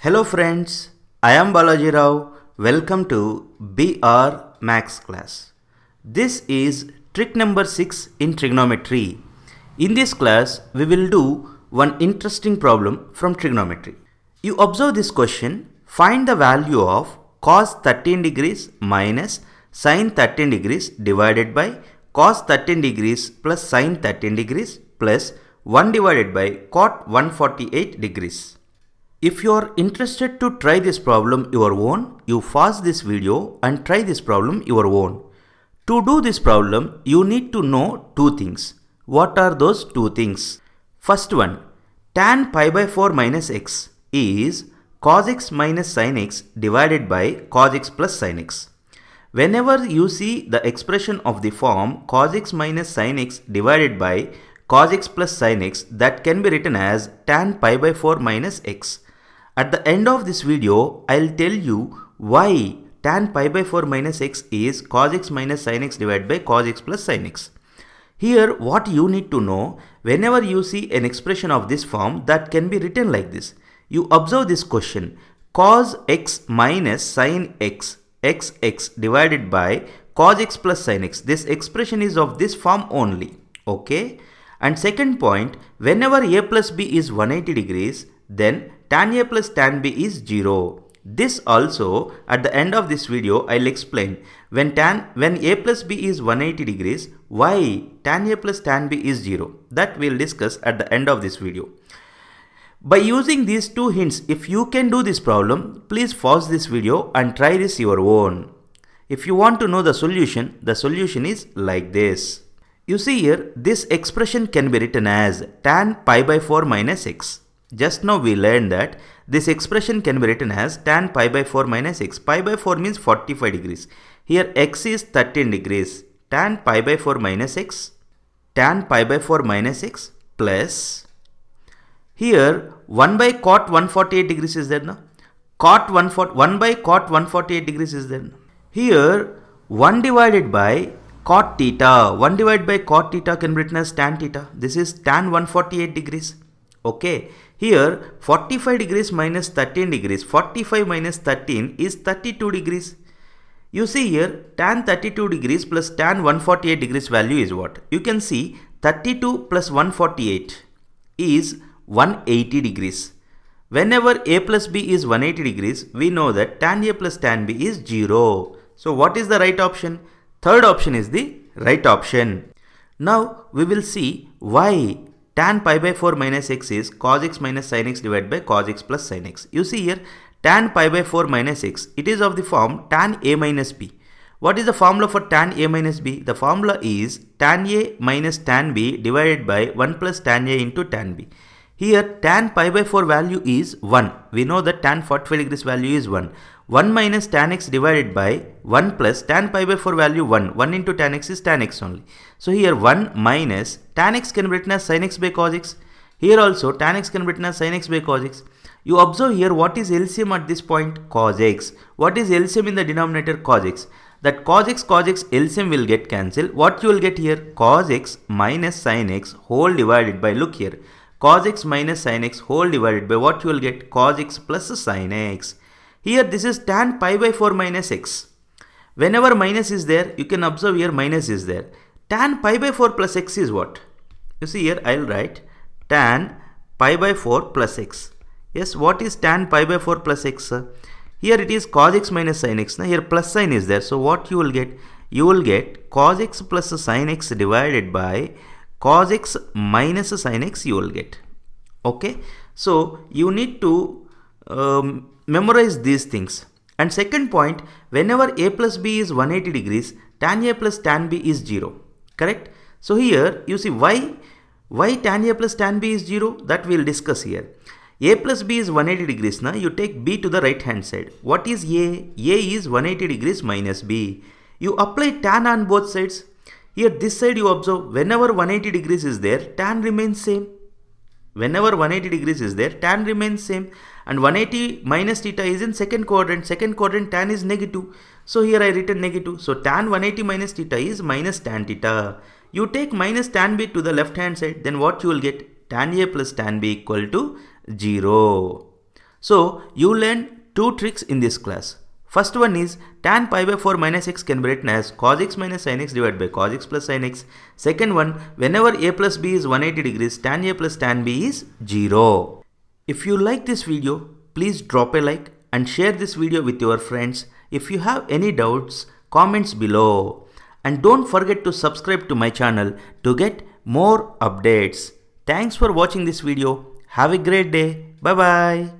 Hello friends, I am Balaji Rao. Welcome to BR Max class. This is trick number 6 in trigonometry. In this class, we will do one interesting problem from trigonometry. You observe this question, find the value of cos 13 degrees minus sin 13 degrees divided by cos 13 degrees plus sin 13 degrees plus 1 divided by cot 148 degrees. If you are interested to try this problem your own, you pause this video and try this problem your own. To do this problem, you need to know two things. What are those two things? First one, tan pi by 4 minus x is cos x minus sin x divided by cos x plus sin x. Whenever you see the expression of the form cos x minus sin x divided by cos x plus sin x, that can be written as tan pi by 4 minus x. At the end of this video, I'll tell you why tan pi by 4 minus x is cos x minus sin x divided by cos x plus sin x. Here, what you need to know, whenever you see an expression of this form, that can be written like this. You observe this question, cos x minus sin x, xx divided by cos x plus sin x. This expression is of this form only. Okay? And second point, whenever a plus b is 180 degrees, then tan a plus tan b is 0. This also, at the end of this video, I'll explain. When a plus b is 180 degrees, why tan a plus tan b is 0? That we'll discuss at the end of this video. By using these two hints, if you can do this problem, please pause this video and try this your own. If you want to know the solution is like this. You see here, this expression can be written as tan pi by 4 minus x. Just now we learned that this expression can be written as tan pi by 4 minus x. Pi by 4 means 45 degrees. Here x is 13 degrees. Tan pi by 4 minus x. Tan pi by 4 minus x plus. Here 1 by cot 148 degrees is there now. 1 by cot 148 degrees is there now. Here 1 divided by cot theta. 1 divided by cot theta can be written as tan theta. This is tan 148 degrees. Okay. Here 45 degrees minus 13 degrees. 45 minus 13 is 32 degrees. You see here tan 32 degrees plus tan 148 degrees value is what? You can see 32 plus 148 is 180 degrees. Whenever a plus b is 180 degrees, we know that tan a plus tan b is 0. So what is the right option? Third option is the right option. Now we will see why tan pi by 4 minus x is cos x minus sin x divided by cos x plus sin x. You see here tan pi by 4 minus x, it is of the form tan a minus b. What is the formula for tan a minus b? The formula is tan a minus tan b divided by 1 plus tan a into tan b. Here tan pi by 4 value is 1. We know that tan 45 degrees value is 1. 1 minus tan x divided by 1 plus tan pi by 4 value 1. 1 into tan x is tan x only. So here 1 minus tan x can be written as sin x by cos x. Here also tan x can be written as sin x by cos x. You observe here what is LCM at this point? Cos x. What is LCM in the denominator? Cos x. That cos x LCM will get cancelled. What you will get here? Cos x minus sin x whole divided by, look here, cos x minus sin x whole divided by what you will get? Cos x plus sin x. Here this is tan pi by 4 minus x. Whenever minus is there, you can observe here minus is there. Tan pi by 4 plus x is what? You see here I will write tan pi by 4 plus x. Yes, what is tan pi by 4 plus x? Here it is cos x minus sin x. Now here plus sign is there. So what you will get? You will get cos x plus sin x divided by cos x minus sin x you will get. Okay. So you need to memorize these things. And second point, whenever a plus b is 180 degrees, tan a plus tan b is 0. Correct? So here you see why tan a plus tan b is 0, that we will discuss here. A plus b is 180 degrees. Now you take b to the right hand side. What is a? A is 180 degrees minus b. You apply tan on both sides. Here this side you observe whenever 180 degrees is there, tan remains same. Whenever 180 degrees is there, tan remains same. And 180 minus theta is in second quadrant. Second quadrant tan is negative. So here I written negative. So tan 180 minus theta is minus tan theta. You take minus tan b to the left hand side. Then what you will get? Tan a plus tan b equal to 0. So you learn two tricks in this class. First one is tan pi by 4 minus x can be written as cos x minus sin x divided by cos x plus sin x. Second one, whenever a plus b is 180 degrees, tan a plus tan b is 0. If you like this video, please drop a like and share this video with your friends. If you have any doubts, comments below. And don't forget to subscribe to my channel to get more updates. Thanks for watching this video. Have a great day. Bye bye.